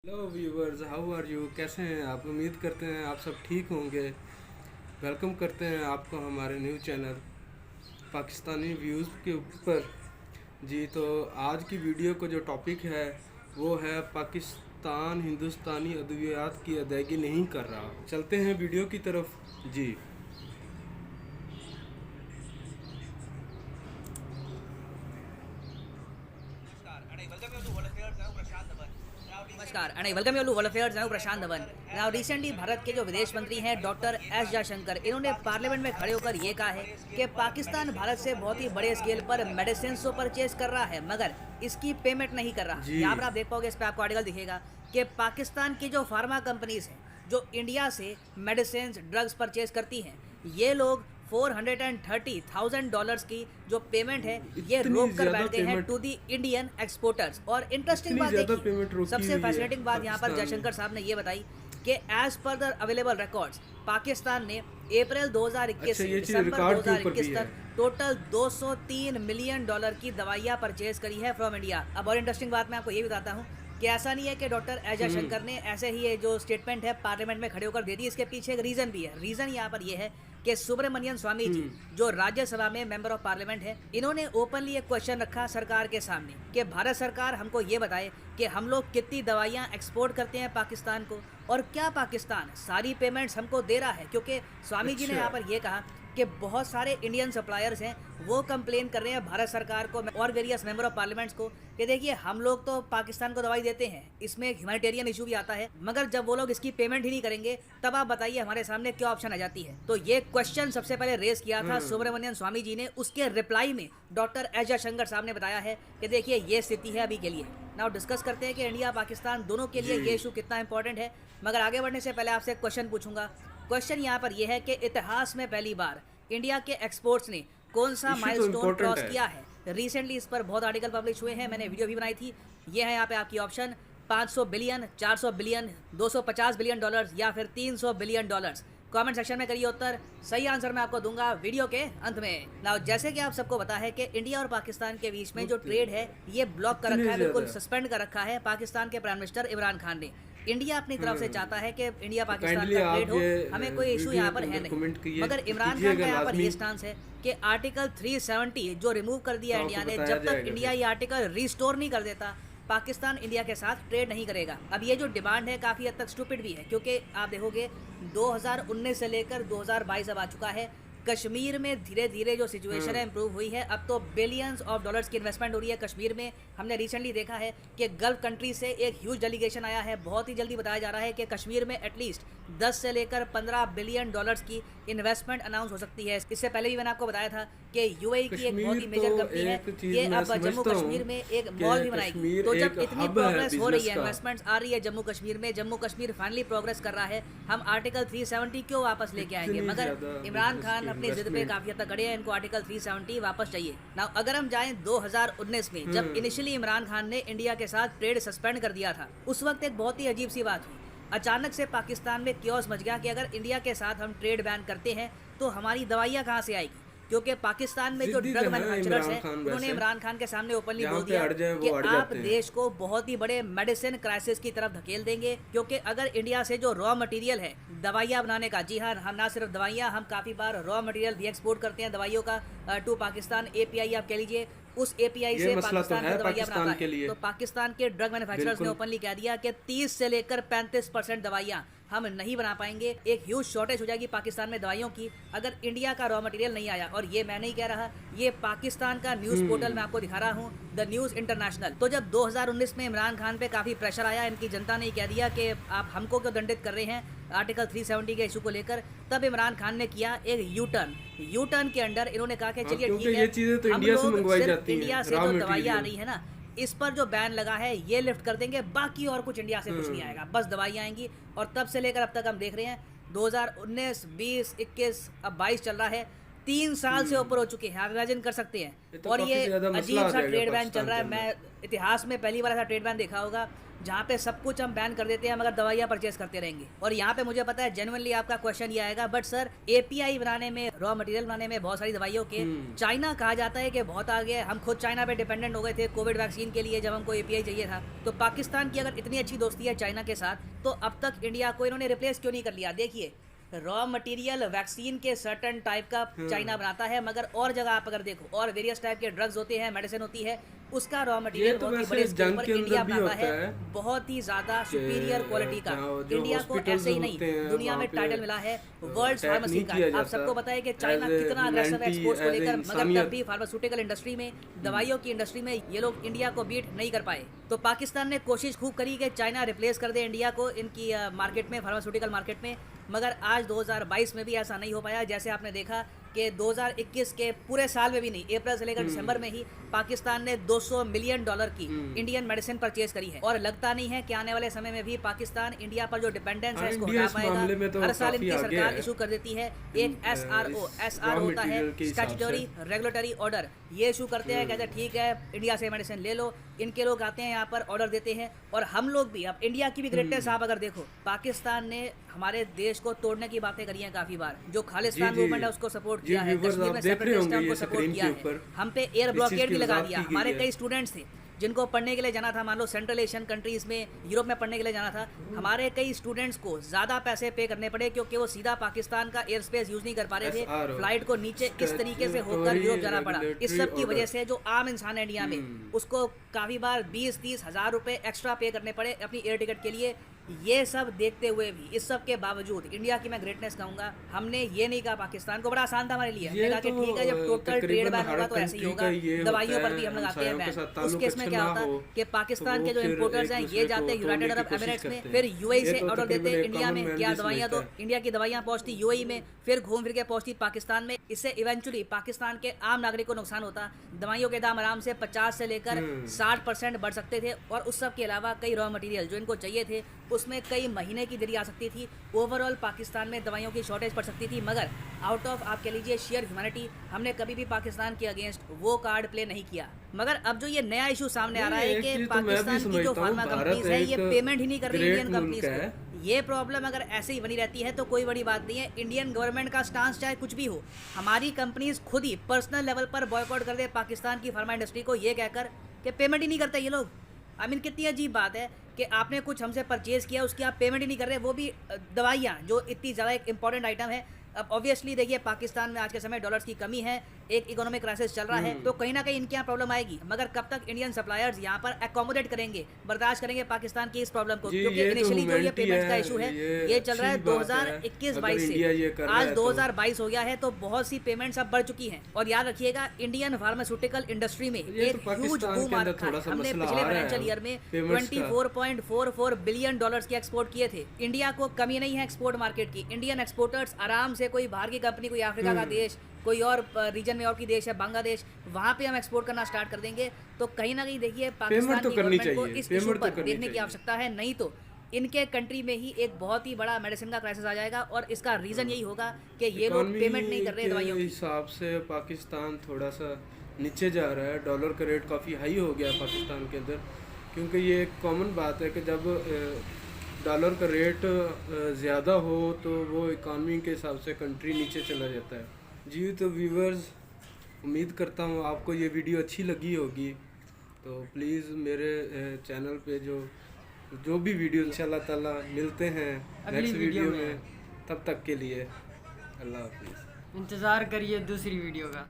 Hello viewers, how are you? कैसे हैं आप? उम्मीद करते हैं आप सब ठीक होंगे। वेलकम करते हैं आपको हमारे न्यू चैनल पाकिस्तानी व्यूज़ के ऊपर। जी, तो आज की वीडियो को जो टॉपिक है वो है पाकिस्तान हिंदुस्तानी अद्वियात की अदायगी नहीं कर रहा। चलते हैं वीडियो की तरफ। जी, नमस्कार and welcome you to world affairs. मैं हूं प्रशांत धवन। नाउ रिसेंटली भारत के जो विदेश मंत्री हैं डॉक्टर एस जयशंकर, इन्होंने पार्लियामेंट में खड़े होकर ये कहा है कि पाकिस्तान भारत से बहुत ही बड़े स्केल पर मेडिसिन तो परचेज कर रहा है मगर इसकी पेमेंट नहीं कर रहा। जी। यहाँ पर आप देख पाओगे, इस पर आपको आर्टिकल दिखेगा कि पाकिस्तान की जो फार्मा कंपनीज हैं जो इंडिया से मेडिसिन ड्रग्स परचेज करती हैं, ये लोग $430,000 की जो पेमेंट है ये इतनी रोक कर ज़्यादा बैठ गए हैं payment, to the Indian exporters. और इंटरेस्टिंग इतनी बात ज़्यादा देखिए, पेमेंट रोकी सबसे हुई है फैसिनेटिंग बात यहाँ पर पाकिस्तान जयशंकर ने। साहब ने ये बताई कि as per the available records Pakistan ने अप्रैल 2021 अच्छा, से ये चीज़ दिसंबर रिकॉर्ड के ऊपर 2021 भी है। तक टोटल $203 मिलियन की दवाइयाँ परचेज करी है फ्रॉम इंडिया। अब और इंटरेस्टिंग बात मैं आपको ये बताता हूँ कि ऐसा नहीं है कि डॉक्टर अजय शंकर ने ऐसे ही ये जो स्टेटमेंट है पार्लियामेंट में खड़े होकर दे दी। इसके पीछे एक रीज़न भी है। रीज़न यहाँ पर ये है कि सुब्रमण्यम स्वामी जी जो राज्यसभा में मेंबर ऑफ पार्लियामेंट है, इन्होंने ओपनली एक क्वेश्चन रखा सरकार के सामने कि भारत सरकार हमको ये बताए कि हम लोग कितनी दवाइयाँ एक्सपोर्ट करते हैं पाकिस्तान को और क्या पाकिस्तान सारी पेमेंट्स हमको दे रहा है। क्योंकि स्वामी जी ने यहाँ पर ये कहा कि बहुत सारे इंडियन सप्लायर्स हैं वो कंप्लेन कर रहे हैं भारत सरकार को और वेरियस मेंबर ऑफ पार्लियामेंट्स को कि देखिए हम लोग तो पाकिस्तान को दवाई देते हैं, इसमें एक ह्यूमैनिटेरियन इशू भी आता है, मगर जब वो लोग इसकी पेमेंट ही नहीं करेंगे तब आप बताइए हमारे सामने क्या ऑप्शन आ जाती है। तो ये क्वेश्चन सबसे पहले रेज किया था सुब्रमण्यम स्वामी जी ने। उसके रिप्लाई में डॉक्टर एस जयशंकर साहब ने बताया है कि देखिए ये स्थिति है अभी के लिए। नाउ डिस्कस करते हैं कि इंडिया पाकिस्तान दोनों के लिए ये इशू कितना इंपॉर्टेंट है। मगर आगे बढ़ने से पहले आपसे एक क्वेश्चन पूछूंगा। क्वेश्चन यहाँ पर यह है कि इतिहास में पहली बार इंडिया के एक्सपोर्ट्स ने कौन सा इशू तो माइलस्टोन इम्पोर्टेंट क्रॉस है। किया है। रिसेंटली इस पर बहुत आर्टिकल पब्लिश हुए हैं, मैंने वीडियो भी बनाई थी। ये है यहाँ पे आपकी option 500 billion, 400 billion, 250 billion dollars या फिर 300 बिलियन डॉलर्स। कमेंट सेक्शन में करिए उत्तर। सही आंसर मैं आपको दूंगा वीडियो के अंत में। नाउ जैसे कि आप सबको पता है कि इंडिया और पाकिस्तान के बीच में जो ट्रेड है ये ब्लॉक कर रखा है, बिल्कुल सस्पेंड कर रखा है पाकिस्तान के प्राइम मिनिस्टर इमरान खान ने। इंडिया अपनी तरफ से चाहता है कि इंडिया पाकिस्तान का ट्रेड हो, हमें कोई इशू यहाँ पर है नहीं। मगर इमरान खान का यहाँ पर ये स्टांस है कि आर्टिकल 370 जो रिमूव कर दिया इंडिया ने, जब तक इंडिया ये आर्टिकल रिस्टोर नहीं कर देता पाकिस्तान इंडिया के साथ ट्रेड नहीं करेगा। अब ये जो डिमांड है काफ़ी हद तक स्टूपिड भी है, क्योंकि आप देखोगे 2019 से लेकर 2022 अब आ चुका है। कश्मीर में धीरे धीरे जो सिचुएशन है इंप्रूव हुई है। अब तो बिलियंस ऑफ डॉलर्स की इन्वेस्टमेंट हो रही है कश्मीर में। हमने रिसेंटली देखा है कि गल्फ कंट्री से एक ह्यूज डेलीगेशन आया है। बहुत ही जल्दी बताया जा रहा है कि कश्मीर में एटलीस्ट 10 से लेकर 15 बिलियन डॉलर्स की इन्वेस्टमेंट अनाउंस हो सकती है। इससे पहले भी मैंने आपको बताया था कि यूएई की एक बहुत ही मेजर कंपनी है, ये अब जम्मू कश्मीर में एक मॉल भी बनाएगी। तो जब इतनी प्रोग्रेस हो रही है, इन्वेस्टमेंट्स आ रही है जम्मू कश्मीर में, जम्मू कश्मीर फाइनली प्रोग्रेस कर रहा है, हम आर्टिकल 370 क्यों वापस लेके आएंगे। मगर इमरान खान अपनी जिद पे काफी हद तक अड़े हैं, इनको आर्टिकल 370 वापस चाहिए। नाउ अगर हम जाएं 2019 में, जब इनिशियली इमरान खान ने इंडिया के साथ ट्रेड सस्पेंड कर दिया था, उस वक्त एक बहुत ही अजीब सी बात हुई। अचानक से पाकिस्तान में क्योस मच गया कि अगर इंडिया के साथ हम ट्रेड बैन करते हैं तो हमारी दवाइयाँ कहाँ से आएगी। क्योंकि पाकिस्तान में जो ड्रग मैन्युफैक्चरर्स हैं उन्होंने इमरान खान के सामने ओपनली बोल दिया कि आप देश को बहुत ही बड़े मेडिसिन क्राइसिस की तरफ धकेल देंगे। क्योंकि अगर इंडिया से जो रॉ मटेरियल है दवाइयाँ बनाने का, जी हाँ, हम ना सिर्फ दवाइयाँ, हम काफ़ी बार रॉ मटेरियल भी एक्सपोर्ट करते हैं दवाइयों का टू पाकिस्तान। एपीआई आप कह लीजिए, उस एपीआई से पाकिस्तान को दवाइयाँ बनाता है। तो पाकिस्तान के ड्रग मैन्युफैक्चरर्स ने ओपनली कह दिया कि 30 से लेकर 35% दवाइयाँ हम नहीं बना पाएंगे। एक ह्यूज शॉर्टेज हो जाएगी पाकिस्तान में दवाइयों की अगर इंडिया का रॉ मटेरियल नहीं आया। और ये मैं नहीं कह रहा, ये पाकिस्तान का न्यूज़ पोर्टल मैं आपको दिखा रहा हूँ, द न्यूज़ इंटरनेशनल। तो जब 2019 में इमरान खान पे काफ़ी प्रेशर आया, इनकी जनता ने कह दिया कि आप हमको क्यों दंडित कर रहे हैं आर्टिकल 370 के इशू को लेकर, तब इमरान खान ने किया एक यू टर्न के अंडर इन्होंने कहा कि चलिए ठीक है, ये चीजें तो इंडिया से मंगवाई जाती हैं, इंडिया से जो दवाइयाँ आ रही है ना, इस पर जो बैन लगा है ये लिफ्ट कर देंगे, बाकी और कुछ इंडिया से कुछ नहीं आएगा, बस दवाइयाँ आएंगी। और तब से लेकर अब तक हम देख रहे हैं 2019, 20, 21, अब 22 चल रहा है, 3 साल से ऊपर हो चुके हैं। आप इमेजिन कर सकते हैं। तो और ये अजीब सा ट्रेड बैन चल रहा है। मैं इतिहास में पहली बार ऐसा ट्रेड बैन देखा होगा जहाँ पे सब कुछ हम बैन कर देते हैं मगर दवाइयाँ परचेस करते रहेंगे। और यहाँ पे मुझे पता है जेन्युइनली आपका क्वेश्चन ये आएगा, बट सर एपीआई बनाने में, रॉ मटेरियल बनाने में बहुत सारी दवाइयों के चाइना कहा जाता है कि बहुत आगे है। हम खुद चाइना पे डिपेंडेंट हो गए थे कोविड वैक्सीन के लिए, जब हमको एपीआई चाहिए था। तो पाकिस्तान की अगर इतनी अच्छी दोस्ती है चाइना के साथ, तो अब तक इंडिया को इन्होंने रिप्लेस क्यों नहीं कर लिया? देखिए, रॉ मटेरियल वैक्सीन के सर्टन टाइप का चाइना बनाता है, मगर और जगह आप अगर देखो और वेरियस टाइप के ड्रग्स होते हैं, मेडिसिन होती है, उसका रॉ मटेरियल तो बहुत ही बड़े स्केल पर इंडिया बनाता है, है बहुत ही ज्यादा सुपीरियर क्वालिटी का। इंडिया को ऐसे ही नहीं, दुनिया में टाइटल मिला है वर्ल्ड फार्मेसी कार्ड। आप सबको पता है कि चाइना कितना अग्रेसिव है एक्सपोर्ट्स को लेकर, मगर तब भी फार्मास्यूटिकल इंडस्ट्री में, दवाइयों की इंडस्ट्री में ये लोग इंडिया को बीट नहीं कर पाए। तो पाकिस्तान ने कोशिश खूब करी कि चाइना रिप्लेस कर दे इंडिया को इनकी मार्केट में, फार्मास्यूटिकल मार्केट में, मगर आज 2022 में भी ऐसा नहीं हो पाया। जैसे आपने देखा कि 2021 के पूरे साल में भी नहीं, अप्रैल से लेकर दिसंबर में ही पाकिस्तान ने $200 मिलियन की इंडियन मेडिसिन परचेज करी है। और लगता नहीं है कि आने वाले समय में भी पाकिस्तान इंडिया पर जो डिपेंडेंस है इसको हटा पाएगा। तो हर साल इनकी सरकार इशू कर देती है एक SRO होता है, स्टैट्यूटरी रेगुलेटरी ऑर्डर। ये इशू करते हैं, कहते हैं ठीक है इंडिया से मेडिसिन ले लो। इनके लोग आते हैं यहाँ पर, ऑर्डर देते हैं, और हम लोग भी, अब इंडिया की भी ग्रेटनेस आप अगर देखो, पाकिस्तान ने हमारे देश को तोड़ने की बातें करी हैं काफी बार। जो खालिस्तान मूवमेंट है उसको सपोर्ट किया है, कश्मीर में सेपरेटिस्ट है उनको सपोर्ट किया है, हम पे एयर ब्लॉकेड भी लगा दिया। हमारे कई स्टूडेंट्स थे जिनको पढ़ने के लिए जाना था, मान लो सेंट्रल एशियन कंट्रीज में, यूरोप में पढ़ने के लिए जाना था, हमारे कई स्टूडेंट्स को ज़्यादा पैसे पे करने पड़े क्योंकि वो सीधा पाकिस्तान का एयर स्पेस यूज़ नहीं कर पा रहे थे। फ्लाइट को नीचे इस तरीके से होकर यूरोप जाना पड़ा। इस सब की वजह से जो आम इंसान है इंडिया में, उसको काफ़ी बार 20-30 हज़ार रुपये एक्स्ट्रा पे करने पड़े अपनी एयर टिकट के लिए। ये सब देखते हुए भी, इस सब के बावजूद इंडिया की मैं ग्रेटनेस कहूँगा, हमने ये नहीं कहा पाकिस्तान को, बड़ा आसान था हमारे लिए। हमने कहा कि ठीक है जब टोटल ट्रेड बैन होगा तो ऐसे ही होगा, दवाइयों पर भी हम लगाते हैं बैन। उस केस में क्या होता है कि पाकिस्तान के जो इम्पोर्टर्स हैं ये जाते हैं यूनाइटेड अरब एमिरेट्स में, फिर यूएई से ऑर्डर देते हैं इंडिया में, क्या दवाइयाँ, तो इंडिया की दवाइयाँ पहुँचती यूएई में, फिर घूम फिर के पहुँचती पाकिस्तान में। इससे इवेंचुअली पाकिस्तान के आम नागरिक को नुकसान होता। दवाइयों के दाम आराम से 50 से लेकर 60% बढ़ सकते थे, और उस सब के अलावा कई रॉ मटेरियल जो इनको चाहिए थे उसमें कई महीने की देरी आ सकती थी। ओवरऑल पाकिस्तान में दवाइयों की शॉर्टेज पड़ सकती थी, मगर आउट ऑफ आप कह लीजिए शेयर ह्यूमैनिटी, हमने कभी भी पाकिस्तान के अगेंस्ट वो कार्ड प्ले नहीं किया। मगर अब जो ये नया इशू सामने आ रहा है कि पाकिस्तान की जो फार्मा कंपनीज है ये पेमेंट ही नहीं कर रही इंडियन कंपनीज को। ये प्रॉब्लम अगर ऐसे ही बनी रहती है तो कोई बड़ी बात नहीं है। इंडियन गवर्नमेंट का स्टांस चाहे कुछ भी हो, हमारी कंपनीज खुद ही पर्सनल लेवल पर बॉयकॉट कर दे पाकिस्तान की फार्मा इंडस्ट्री को, ये कहकर कि पेमेंट ही नहीं करते ये लोग। आई मीन कितनी अजीब बात है कि आपने कुछ हमसे परचेज़ किया, उसकी आप पेमेंट ही नहीं कर रहे, वो भी दवाइयाँ जो इतनी ज़्यादा एक इंपॉर्टेंट आइटम है। अब ऑब्वियसली देखिए पाकिस्तान में आज के समय डॉलर्स की कमी है, एक इकोनॉमिक क्राइसिस चल रहा है, तो कहीं ना कहीं इनके यहाँ प्रॉब्लम आएगी। मगर कब तक इंडियन सप्लायर्स यहाँ पर अकोमोडेट करेंगे, बर्दाश्त करेंगे पाकिस्तान की इस प्रॉब्लम को? क्योंकि इनिशियली जो ये पेमेंट्स का इशू है ये चल रहा है 2021-22 से, आज 2022 हो गया है, तो बहुत सी पेमेंट्स अब बढ़ चुकी हैं। और याद रखिएगा इंडियन फार्मास्यूटिकल इंडस्ट्री में एक ह्यूज बूम आ रखा है। हमने पिछले फाइनेंशियल ईयर में $24.44 बिलियन की एक्सपोर्ट किए थे। इंडिया को कमी नहीं है एक्सपोर्ट मार्केट की। इंडियन एक्सपोर्टर्स आराम से, कोई बाहर की कंपनी, कोई अफ्रीका का देश, कोई और रीजन में और की देश है, बांग्लादेश, वहाँ पे हम एक्सपोर्ट करना स्टार्ट कर देंगे। तो कहीं ना कहीं देखिए पाकिस्तान की गवर्नमेंट को इस इशू पर देखने की आवश्यकता है, नहीं तो इनके कंट्री में ही एक बहुत ही बड़ा मेडिसिन का क्राइसिस आ जाएगा। और इसका रीज़न यही होगा कि ये लोग पेमेंट नहीं कर रहे दवाइयों के हिसाब से। पाकिस्तान थोड़ा सा नीचे जा रहा है, डॉलर का रेट काफ़ी हाई हो गया पाकिस्तान के अंदर, क्योंकि ये एक कॉमन बात है कि जब डॉलर का रेट ज़्यादा हो तो वो इकानमी के हिसाब से कंट्री नीचे चला जाता है। जी तो व्यूवर्स, उम्मीद करता हूँ आपको ये वीडियो अच्छी लगी होगी, तो प्लीज़ मेरे चैनल पे जो भी वीडियो इंशाल्लाह ताला मिलते हैं नेक्स्ट वीडियो में। तब तक के लिए अल्लाह हाफिज़। इंतज़ार करिए दूसरी वीडियो का।